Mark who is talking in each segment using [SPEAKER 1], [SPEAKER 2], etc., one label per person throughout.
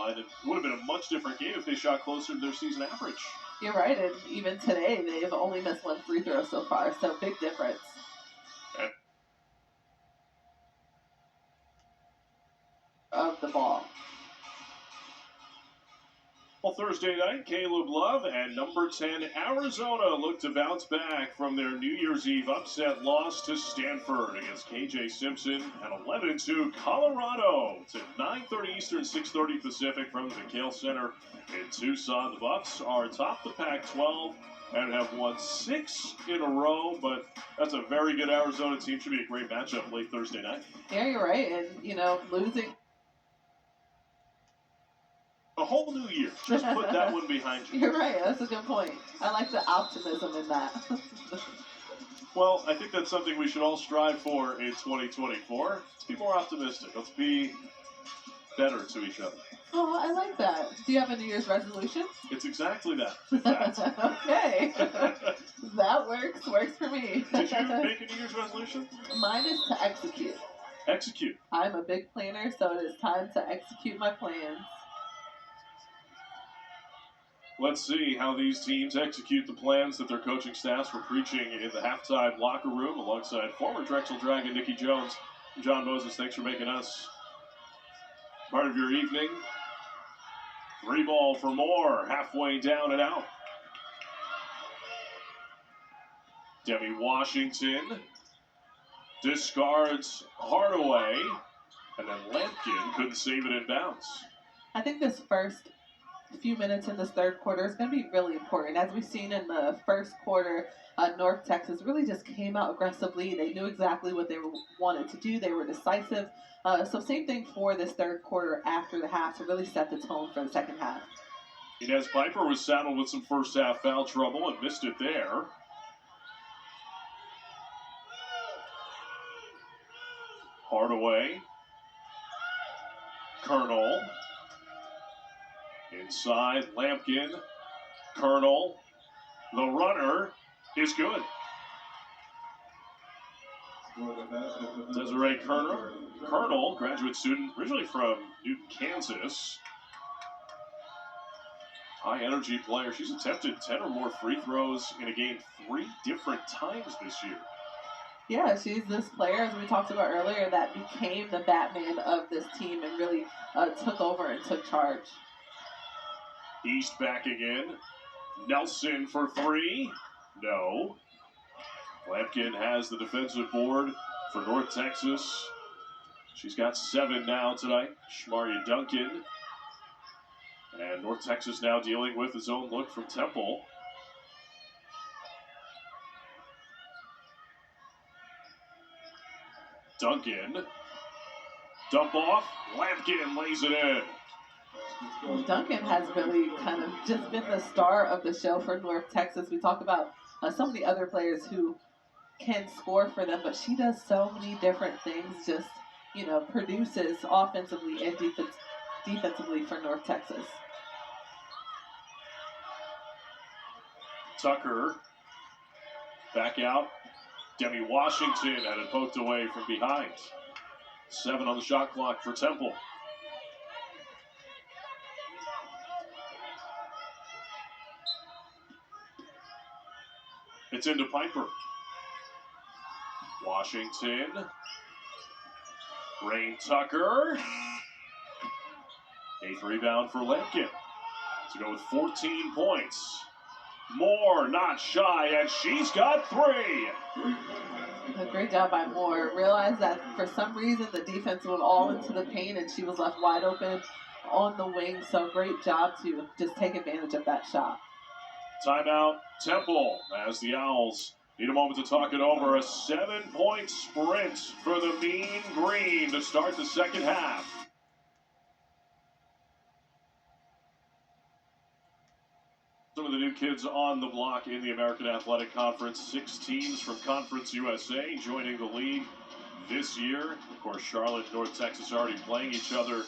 [SPEAKER 1] line. It would have been a much different game if they shot closer to their season average.
[SPEAKER 2] You're right, and even today they've only missed one free throw so far, so big difference. Of the ball.
[SPEAKER 1] Well, Thursday night, Caleb Love and number 10 Arizona look to bounce back from their New Year's Eve upset loss to Stanford against KJ Simpson at 11-2 Colorado. It's at 9:30 Eastern, 6:30 Pacific from the McHale Center in Tucson. The Bucks are atop the Pac-12 and have won 6 in a row, but that's a very good Arizona team. Should be a great matchup late Thursday night.
[SPEAKER 2] Yeah, you're right, and losing.
[SPEAKER 1] A whole new year. Just put that one behind you.
[SPEAKER 2] You're right. That's a good point. I like the optimism in that.
[SPEAKER 1] Well, I think that's something we should all strive for in 2024. Let's be more optimistic. Let's be better to each other.
[SPEAKER 2] Oh, I like that. Do you have a New Year's resolution?
[SPEAKER 1] It's exactly that. In fact.
[SPEAKER 2] Okay. That works for me.
[SPEAKER 1] Did you make a New Year's resolution?
[SPEAKER 2] Mine is to execute.
[SPEAKER 1] Execute.
[SPEAKER 2] I'm a big planner, so it is time to execute my plans.
[SPEAKER 1] Let's see how these teams execute the plans that their coaching staffs were preaching in the halftime locker room alongside former Drexel Dragon Nikki Jones. John Moses, thanks for making us part of your evening. 3 ball for Moore, halfway down and out. Demi Washington discards Hardaway, and then Lampkin couldn't save it in bounds.
[SPEAKER 2] I think this first few minutes in this third quarter is going to be really important. As we've seen in the first quarter, North Texas really just came out aggressively. They knew exactly what they wanted to do. They were decisive. So same thing for this third quarter after the half to really set the tone for the second half.
[SPEAKER 1] Inez Piper was saddled with some first half foul trouble and missed it there. Hardaway. Colonel. Inside, Lampkin. Colonel. The runner is good. Desiree Colonel, graduate student, originally from Newton, Kansas. High energy player. She's attempted 10 or more free throws in a game 3 different times this year.
[SPEAKER 2] Yeah, she's this player, as we talked about earlier, that became the Batman of this team and really took over and took charge.
[SPEAKER 1] East back again. Nelson for 3. No. Lampkin has the defensive board for North Texas. She's got 7 now tonight. Shmaria Duncan. And North Texas now dealing with his own look from Temple. Duncan. Dump off. Lampkin lays it in.
[SPEAKER 2] Duncan has really kind of just been the star of the show for North Texas. We talk about some of the other players who can score for them, but she does so many different things, just, produces offensively and defensively for North Texas.
[SPEAKER 1] Tucker back out. Demi Washington had it poked away from behind. 7 on the shot clock for Temple. It's into Piper. Washington. Rain Tucker. 8th rebound for Lampkin to go with 14 points. Moore not shy, and she's got 3.
[SPEAKER 2] A great job by Moore. Realized that for some reason the defense went all into the paint and she was left wide open on the wing. So great job to just take advantage of that shot.
[SPEAKER 1] Timeout, Temple, as the Owls need a moment to talk it over. A 7-point sprint for the Mean Green to start the second half. Some of the new kids on the block in the American Athletic Conference. 6 teams from Conference USA joining the league this year. Of course, Charlotte and North Texas already playing each other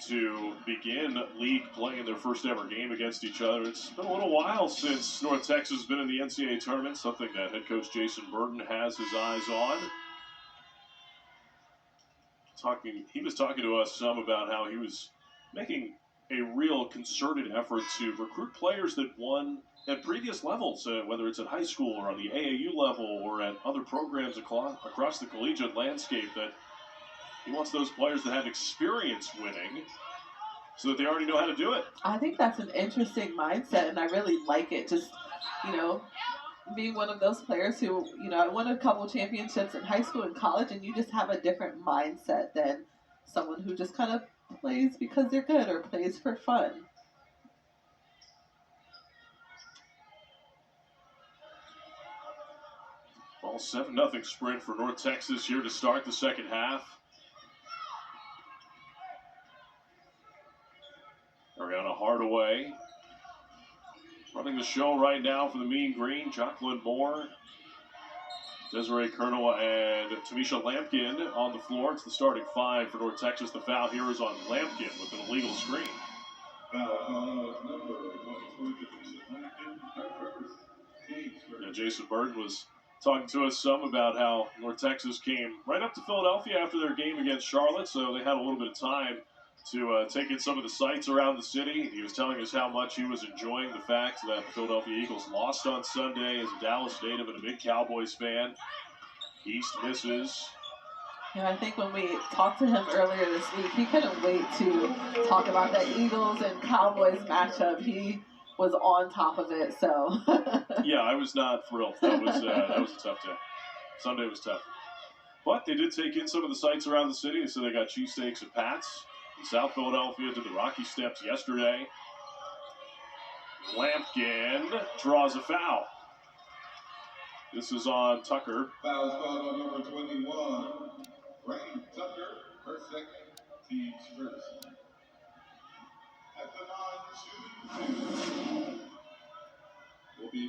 [SPEAKER 1] to begin league play in their first ever game against each other. It's been a little while since North Texas has been in the NCAA tournament, something that head coach Jason Burton has his eyes on. He was talking to us some about how he was making a real concerted effort to recruit players that won at previous levels, whether it's at high school or on the AAU level or at other programs across the collegiate landscape, that he wants those players that have experience winning so that they already know how to do it.
[SPEAKER 2] I think that's an interesting mindset, and I really like it. Just, being one of those players who, I won a couple championships in high school and college, and you just have a different mindset than someone who just kind of plays because they're good or plays for fun.
[SPEAKER 1] Well, 7-0 sprint for North Texas here to start the second half. Ariana Hardaway running the show right now for the Mean Green. Jacqueline Moore, Desiree Kernow, and Tamisha Lampkin on the floor. It's the starting five for North Texas. The foul here is on Lampkin with an illegal screen. Jason Burton was talking to us some about how North Texas came right up to Philadelphia after their game against Charlotte, so they had a little bit of time to take in some of the sights around the city. He was telling us how much he was enjoying the fact that the Philadelphia Eagles lost on Sunday as a Dallas native and a big Cowboys fan. East misses.
[SPEAKER 2] I think when we talked to him earlier this week, he couldn't wait to talk about that Eagles and Cowboys matchup. He was on top of it, so.
[SPEAKER 1] Yeah, I was not thrilled. That was a tough day. Sunday was tough. But they did take in some of the sights around the city, so they got cheesesteaks at Pat's. South Philadelphia did the Rocky Steps yesterday. Lampkin draws a foul. This is on Tucker.
[SPEAKER 3] Foul is called on number 21. Rain Tucker, first second, team's first. At the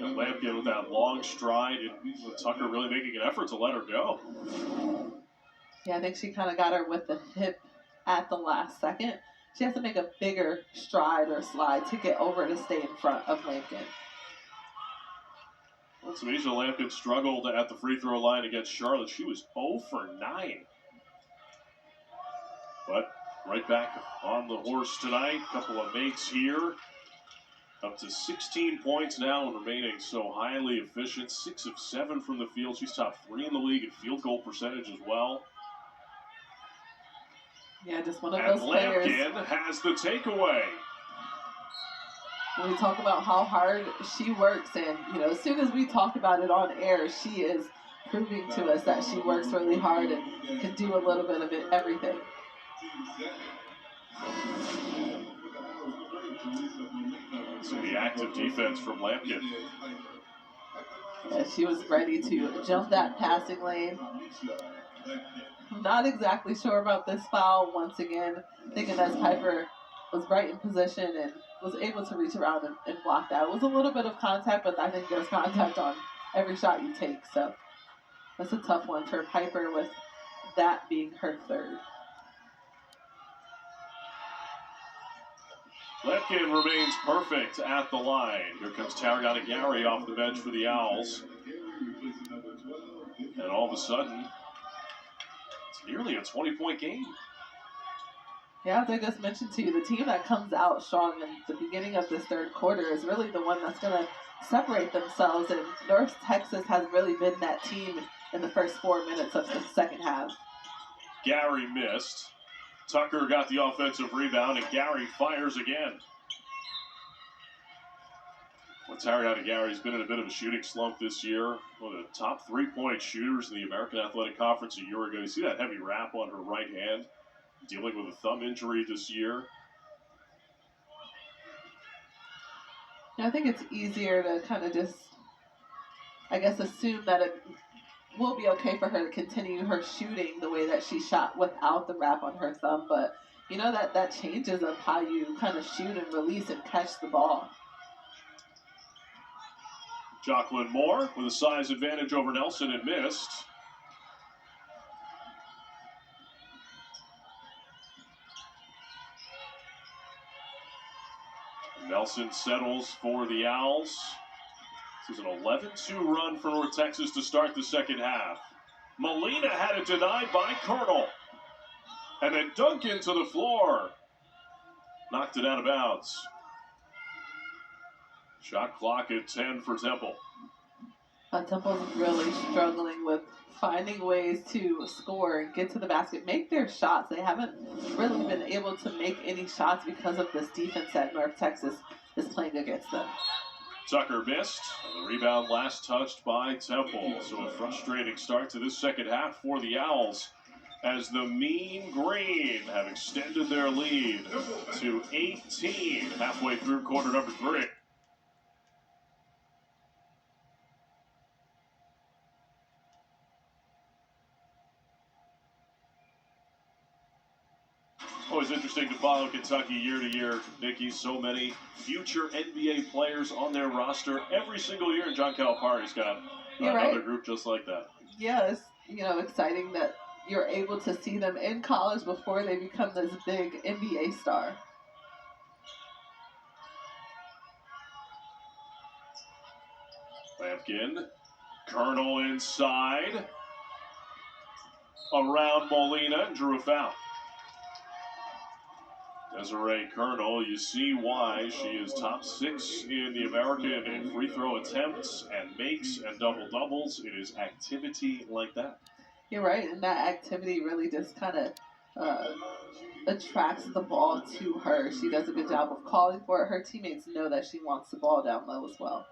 [SPEAKER 3] line,
[SPEAKER 1] Lampkin with that long stride, and Tucker really making an effort to let her go.
[SPEAKER 2] Yeah, I think she kind of got her with the hip at the last second. She has to make a bigger stride or slide to get over to stay in front of Lampkin.
[SPEAKER 1] Well, Tamisha Lampkin struggled at the free throw line against Charlotte. She was 0 for 9. But right back on the horse tonight. Couple of makes here. Up to 16 points now and remaining so highly efficient. 6 of 7 from the field. She's top 3 in the league in field goal percentage as well.
[SPEAKER 2] Yeah, just one of those players.
[SPEAKER 1] And Lampkin has the takeaway.
[SPEAKER 2] When we talk about how hard she works, and as soon as we talk about it on air, she is proving to us that she works really hard and can do a little bit of everything.
[SPEAKER 1] So the active defense from Lampkin.
[SPEAKER 2] Yeah, she was ready to jump that passing lane. I'm not exactly sure about this foul once again. Thinking that Piper was right in position and was able to reach around and block that. It was a little bit of contact, but I think there's contact on every shot you take. So that's a tough one for Piper, with that being her third.
[SPEAKER 1] Lampkin remains perfect at the line. Here comes Tariana Gary off the bench for the Owls. And all of a sudden, it's nearly a 20-point game.
[SPEAKER 2] Yeah, as I just mentioned to you, the team that comes out strong in the beginning of this third quarter is really the one that's going to separate themselves. And North Texas has really been that team in the first 4 minutes of the second half.
[SPEAKER 1] Gary missed. Tucker got the offensive rebound, and Gary fires again. Well, Tariana Gary's been in a bit of a shooting slump this year. One of the top 3-point shooters in the American Athletic Conference a year ago. You see that heavy wrap on her right hand, dealing with a thumb injury this year.
[SPEAKER 2] I think it's easier to kind of just, assume that it will be okay for her to continue her shooting the way that she shot without the wrap on her thumb. But, that changes of how you kind of shoot and release and catch the ball.
[SPEAKER 1] Jacqueline Moore with a size advantage over Nelson and missed. Nelson settles for the Owls. This is an 11-2 run for North Texas to start the second half. Molina had it denied by Colonel. And then Duncan to the floor. knocked it out of bounds. Shot clock at 10 for Temple.
[SPEAKER 2] Temple's really struggling with finding ways to score and get to the basket, make their shots. They haven't really been able to make any shots because of this defense that North Texas is playing against them.
[SPEAKER 1] Tucker missed. The rebound last touched by Temple. So a frustrating start to this second half for the Owls as the Mean Green have extended their lead to 18 halfway through quarter number 3. Always interesting to follow Kentucky year to year, Nikki. So many future NBA players on their roster every single year, and John Calipari's got another group just like that.
[SPEAKER 2] Yeah, it's exciting that you're able to see them in college before they become this big NBA star.
[SPEAKER 1] Lampkin, Colonel inside, around Molina, and drew a foul. Desiree Colonel, you see why she is top 6 in the American in free throw attempts and makes and double-doubles. It is activity like that.
[SPEAKER 2] You're right, and that activity really just kind of attracts the ball to her. She does a good job of calling for it. Her teammates know that she wants the ball down low as well.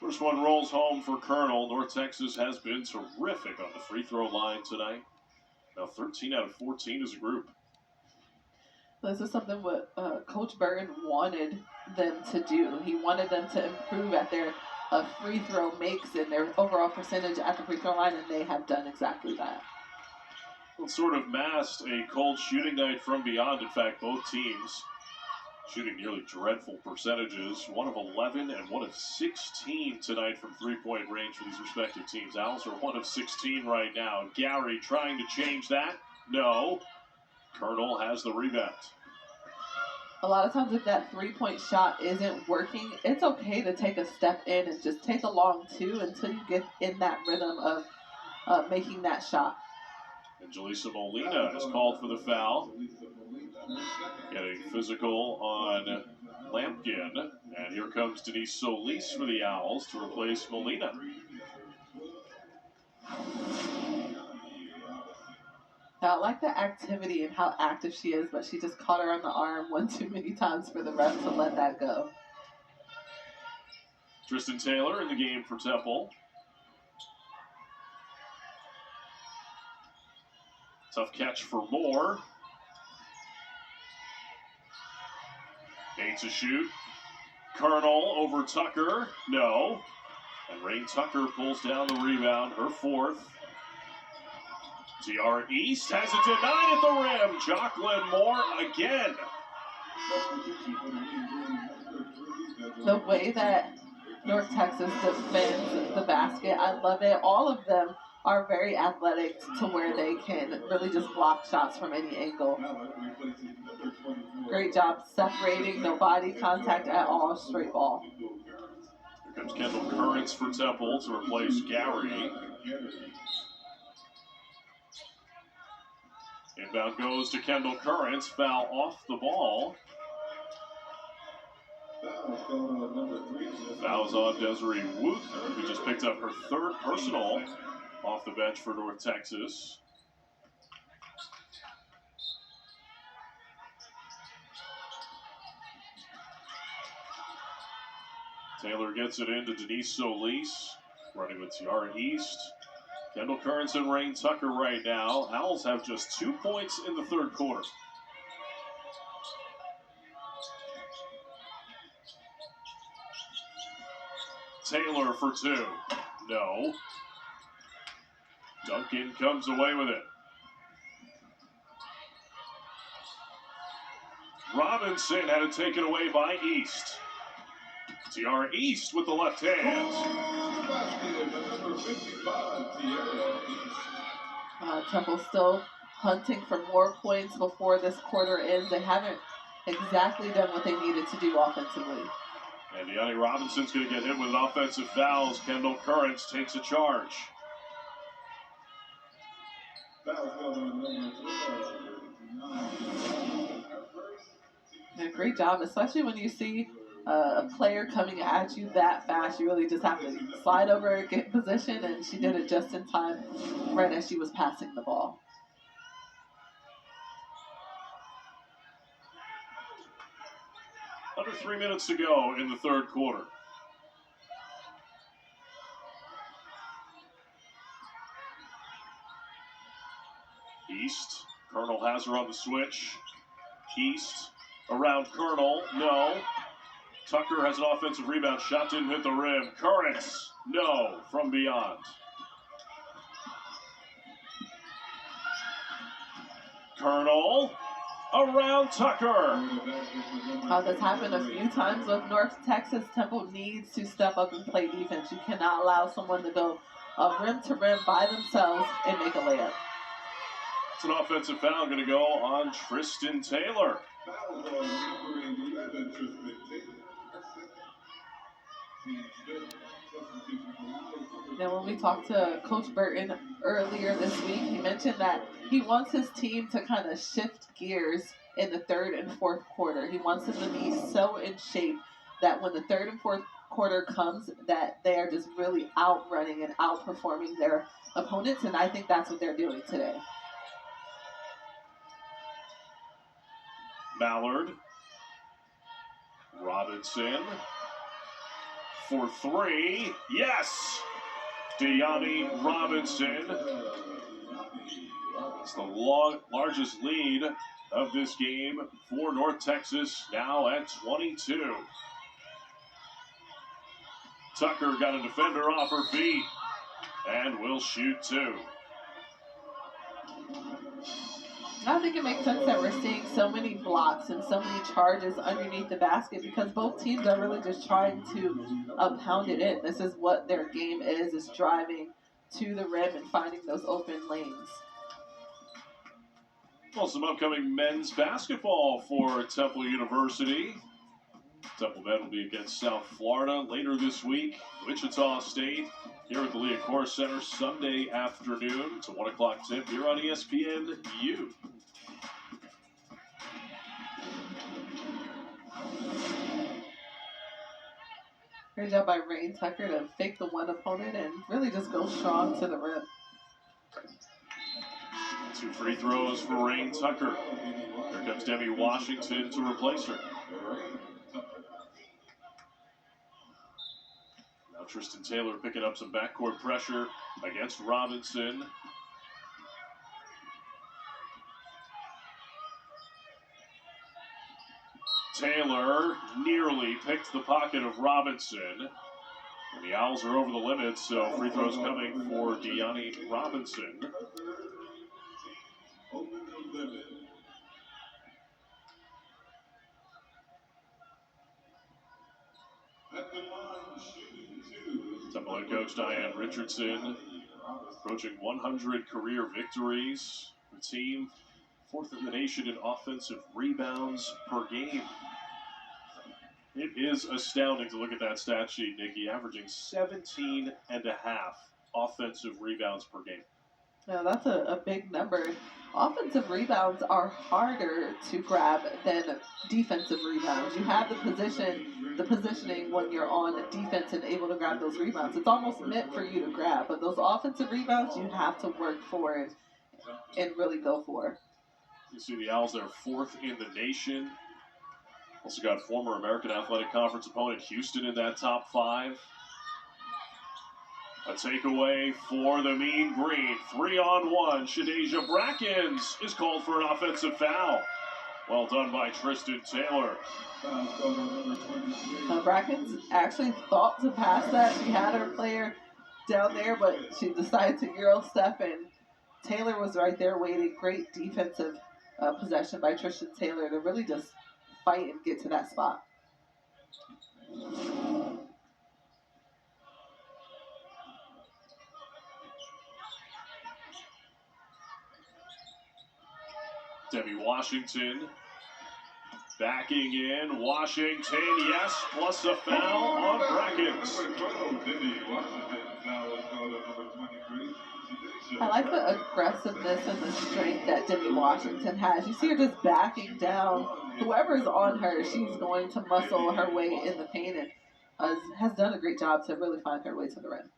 [SPEAKER 1] First one rolls home for Colonel. North Texas has been terrific on the free throw line tonight. Now 13 out of 14 as a group.
[SPEAKER 2] This is something what Coach Burton wanted them to do. He wanted them to improve at their free throw makes and their overall percentage at the free throw line, and they have done exactly that.
[SPEAKER 1] It sort of masked a cold shooting night from beyond. In fact, both teams shooting nearly dreadful percentages. 1 of 11 and 1 of 16 tonight from three-point range for these respective teams. Owls are 1 of 16 right now. Gary trying to change that. No. Colonel has the rebound.
[SPEAKER 2] A lot of times if that three-point shot isn't working, it's okay to take a step in and just take a long 2 until you get in that rhythm of making that shot.
[SPEAKER 1] And Jaleesa Molina is called for the foul. Getting physical on Lampkin. And here comes Denise Solis for the Owls to replace Molina.
[SPEAKER 2] Now, I like the activity and how active she is, but she just caught her on the arm one too many times for the ref to let that go.
[SPEAKER 1] Tristan Taylor in the game for Temple. Tough catch for Moore. 8 to shoot. Colonel over Tucker. No. And Rain Tucker pulls down the rebound, her 4th. TR East has it denied at the rim. Jocelyn Moore again.
[SPEAKER 2] The way that North Texas defends the basket, I love it. All of them are very athletic to where they can really just block shots from any angle. Great job separating, no body contact at all, straight ball.
[SPEAKER 1] Here comes Kendall Currents for Temple to replace Gary. Inbound goes to Kendall Currents, foul off the ball. Fouls on Desiree Wooten, who just picked up her 3rd personal off the bench for North Texas. Taylor gets it into Denise Solis, running with Tiara East. Kendall Currents and Rain Tucker right now. Owls have just 2 points in the 3rd quarter. Taylor for 2. No. Duncan comes away with it. Robinson had it taken away by East. TR East with the left hand.
[SPEAKER 2] Temple still hunting for more points before this quarter ends. They haven't exactly done what they needed to do offensively.
[SPEAKER 1] And Deanne Robinson's going to get hit with an offensive foul as Kendall Currents takes a charge.
[SPEAKER 3] Foul called on number 12. 9.
[SPEAKER 2] Yeah, great job, especially when you see a player coming at you that fast. You really just have to slide over, get position, and she did it just in time, right as she was passing the ball.
[SPEAKER 1] Under 3 minutes to go in the third quarter. East, Colonel has her on the switch. East around Colonel, no. Tucker has an offensive rebound, shot didn't hit the rim. Currents, no, from beyond. Colonel around Tucker.
[SPEAKER 2] That's happened a few times with North Texas. Temple needs to step up and play defense. You cannot allow someone to go rim to rim by themselves and make a layup.
[SPEAKER 1] It's an offensive foul going to go on Tristan Taylor.
[SPEAKER 2] Now, when we talked to Coach Burton earlier this week, he mentioned that he wants his team to kind of shift gears in the third and fourth quarter. He wants them to be so in shape that when the third and fourth quarter comes, that they are just really outrunning and outperforming their opponents, and I think that's what they're doing today.
[SPEAKER 1] Mallard. Robinson. For three. Yes! Deani Robinson. It's the largest lead of this game for North Texas, now at 22. Tucker got a defender off her feet and will shoot two.
[SPEAKER 2] I think it makes sense that we're seeing so many blocks and so many charges underneath the basket because both teams are really just trying to pound it in. This is what their game is driving to the rim and finding those open lanes.
[SPEAKER 1] Well, some upcoming men's basketball for Temple University. Temple men will be against South Florida later this week. Wichita State here at the Liacouras Center Sunday afternoon. It's a 1 o'clock tip here on ESPNU.
[SPEAKER 2] Great job by Rain Tucker to fake the one opponent and really just go strong to the rim.
[SPEAKER 1] 2 free throws for Rain Tucker. Here comes Demi Washington to replace her. Now Tristan Taylor picking up some backcourt pressure against Robinson. Taylor nearly picked the pocket of Robinson. And the Owls are over the limit, so free throws coming for Deani Robinson. Temple head coach Diane Richardson approaching 100 career victories. The team 4th in the nation in offensive rebounds per game. It is astounding to look at that stat sheet, Nikki, averaging 17.5 offensive rebounds per game.
[SPEAKER 2] Now that's a big number. Offensive rebounds are harder to grab than defensive rebounds. You have the positioning when you're on defense and able to grab those rebounds. It's almost meant for you to grab, but those offensive rebounds you have to work for it and really go for.
[SPEAKER 1] You see the Owls, they're 4th in the nation. Also got former American Athletic Conference opponent Houston in that top 5. A takeaway for the Mean Green. 3-on-1. Shadeja Brackens is called for an offensive foul. Well done by Tristan Taylor.
[SPEAKER 2] Brackens actually thought to pass that. She had her player down there, but she decided to Euro step, and Taylor was right there waiting. Great defensive possession by Tristan Taylor to really just fight and get to that spot.
[SPEAKER 1] Demi Washington backing in. Washington, yes, plus a foul on Brackens.
[SPEAKER 3] Demi Washington now
[SPEAKER 2] I like the aggressiveness and the strength that Demi Washington has. You see her just backing down. Whoever's on her, she's going to muscle her way in the paint and has done a great job to really find her way to the rim.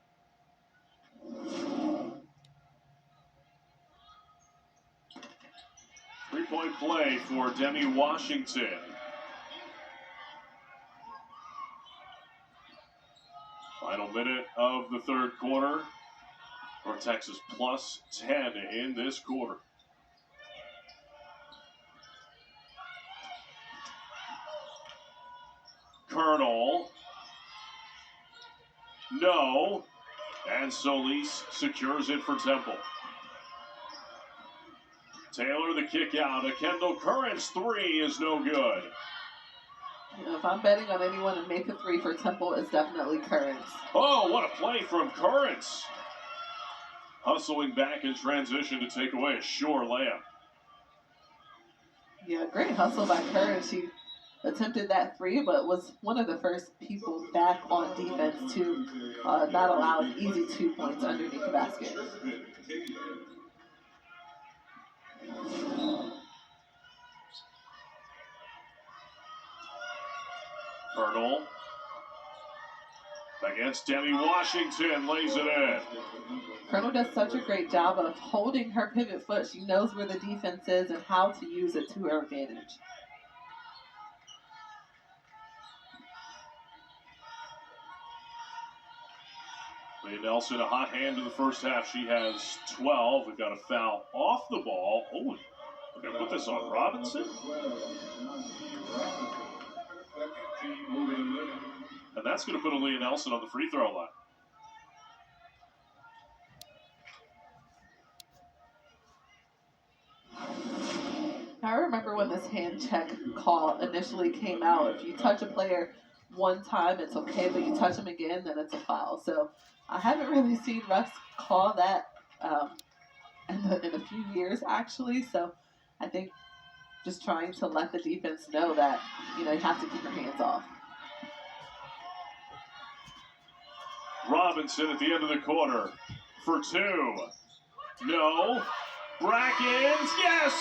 [SPEAKER 1] Three-point play for Demi Washington. Final minute of the third quarter. North Texas plus 10 in this quarter. Colonel. No. And Solis secures it for Temple. Taylor the kick out. A Kendall Currents three is no good.
[SPEAKER 2] You know, if I'm betting on anyone to make a three for Temple, it's definitely Currents.
[SPEAKER 1] Oh, what a play from Currents. Hustling back in transition to take away a sure layup.
[SPEAKER 2] Yeah, great hustle by Currents. She attempted that three, but was one of the first people back on defense to not allow an easy 2 points underneath the basket.
[SPEAKER 1] Colonel against Demi Washington, lays it in.
[SPEAKER 2] Colonel does such a great job of holding her pivot foot. She knows where the defense is and how to use it to her advantage.
[SPEAKER 1] Leah Nelson, a hot hand in the first half. She has 12. We've got a foul off the ball. Oh, we're going to put this on Robinson. And that's going to put Leah Nelson on the free throw line.
[SPEAKER 2] I remember when this hand check call initially came out. If you touch a player one time, it's okay, but you touch them again, then it's a foul. So I haven't really seen refs call that in a few years, actually. So I think just trying to let the defense know that, you have to keep your hands off.
[SPEAKER 1] Robinson at the end of the quarter for two. No. Brackens, yes!